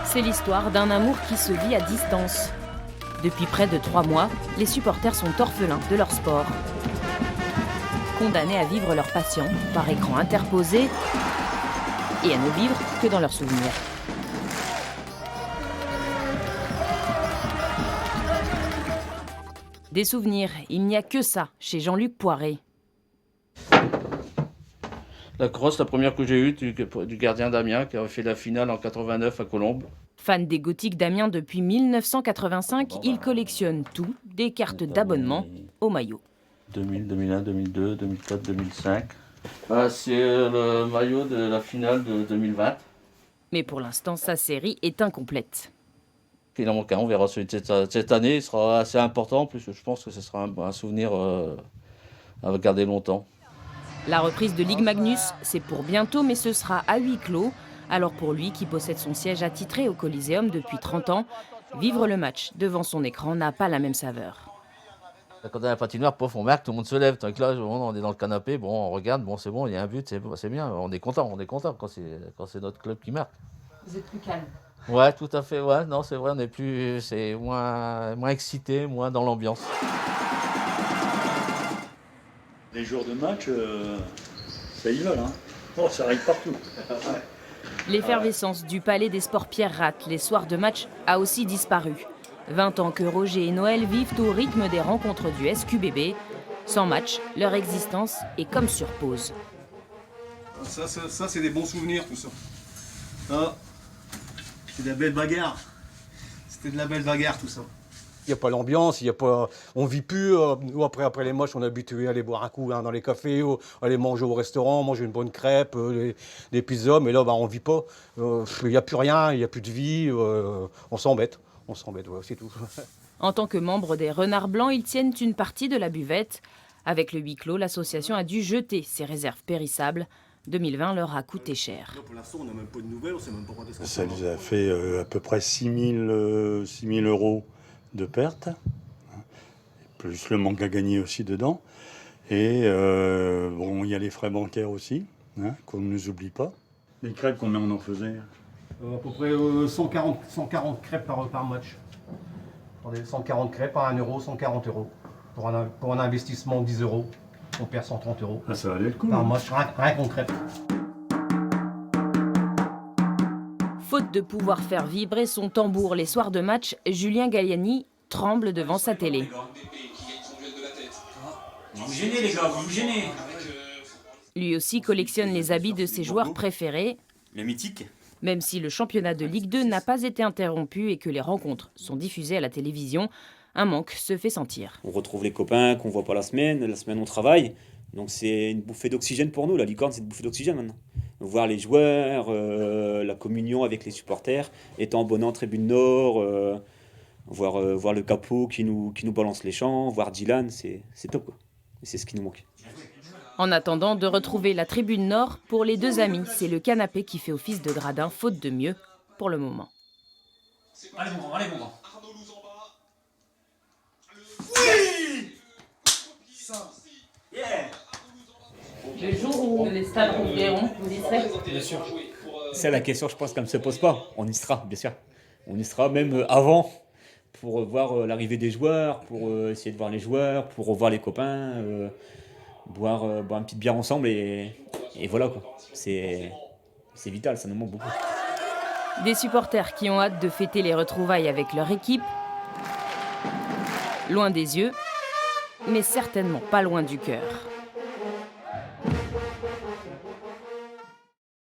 C'est l'histoire d'un amour qui se vit à distance. Depuis près de 3 mois, les supporters sont orphelins de leur sport. Condamnés à vivre leur passion par écran interposé et à ne vivre que dans leurs souvenirs. Des souvenirs, il n'y a que ça chez Jean-Luc Poiré. La crosse, la première que j'ai eue du gardien d'Amiens qui avait fait la finale en 89 à Colombes. Fan des Gothiques d'Amiens depuis 1985, il collectionne tout, des cartes d'abonnement au maillot. 2000, 2001, 2002, 2004, 2005. C'est le maillot de la finale de 2020. Mais pour l'instant, sa série est incomplète. Il en manque un, on verra celui de cette année, il sera assez important, en plus je pense que ce sera un souvenir à garder longtemps. La reprise de Ligue Magnus, c'est pour bientôt, mais ce sera à huis clos. Alors pour lui, qui possède son siège attitré au Coliseum depuis 30 ans, vivre le match devant son écran n'a pas la même saveur. Quand on a la patinoire, pof, on marque, tout le monde se lève. Tant que là, on est dans le canapé, bon, on regarde, bon, c'est bon, il y a un but, c'est bien, on est content quand c'est notre club qui marque. Vous êtes plus calme? Ouais, tout à fait, ouais, non, c'est vrai, on est plus, c'est moins excité, moins dans l'ambiance. Les jours de match, ça y va, hein. Oh, ça arrive partout. L'effervescence du Palais des Sports Pierre Ratte les soirs de match a aussi disparu. 20 ans que Roger et Noël vivent au rythme des rencontres du SQBB. Sans match, leur existence est comme sur pause. Ça c'est des bons souvenirs, tout ça. Ah, c'est de la belle bagarre. C'était de la belle bagarre, tout ça. Il n'y a pas l'ambiance, on ne vit plus. Nous, après les matchs, on est habitué à aller boire un coup dans les cafés, aller manger au restaurant, manger une bonne crêpe, des pizzas. Mais là, on ne vit pas. Il n'y a plus rien, il n'y a plus de vie. On s'embête, ouais, c'est tout. En tant que membre des Renards Blancs, ils tiennent une partie de la buvette. Avec le huis clos, l'association a dû jeter ses réserves périssables. 2020 leur a coûté cher. Pour l'instant, on n'a même pas de nouvelles, on sait même pas quand est-ce qu'on Ça nous a fait à peu près 6 000 euros de pertes, plus le manque à gagner aussi dedans. Et bon, il y a les frais bancaires aussi, qu'on ne nous oublie pas. Les crêpes, combien on en faisait? À peu près 140 crêpes par match. 140 crêpes à 1 euro, 140 euros. Pour un investissement de 10 euros, on perd 130 euros. Ah, ça valait le coup. Par match, rien qu'en crêpes. Faute de pouvoir faire vibrer son tambour les soirs de match, Julien Galliani tremble devant sa télé. Vous vous gênez les gars, vous vous gênez. Lui aussi collectionne les habits de ses joueurs préférés. Les mythiques. Même si le championnat de Ligue 2 n'a pas été interrompu et que les rencontres sont diffusées à la télévision, un manque se fait sentir. On retrouve les copains qu'on voit pas la semaine on travaille. Donc c'est une bouffée d'oxygène pour nous, la licorne c'est une bouffée d'oxygène maintenant. Voir les joueurs, la communion avec les supporters, étant abonné en tribune nord, voir le capot qui nous balance les chants, voir Dylan, c'est top quoi. Et c'est ce qui nous manque. En attendant de retrouver la tribune nord, pour les deux amis, c'est le canapé qui fait office de gradin, faute de mieux, pour le moment. Allez mon grand. Oui! Yeah! Le jour où les stades rouvriront, vous y serez? Bien sûr. C'est la question, je pense qu'elle ne se pose pas. On y sera, bien sûr. On y sera même avant pour voir l'arrivée des joueurs, pour essayer de voir les joueurs, pour revoir les copains, boire une petite bière ensemble et voilà quoi. C'est vital, ça nous manque beaucoup. Des supporters qui ont hâte de fêter les retrouvailles avec leur équipe, loin des yeux, mais certainement pas loin du cœur.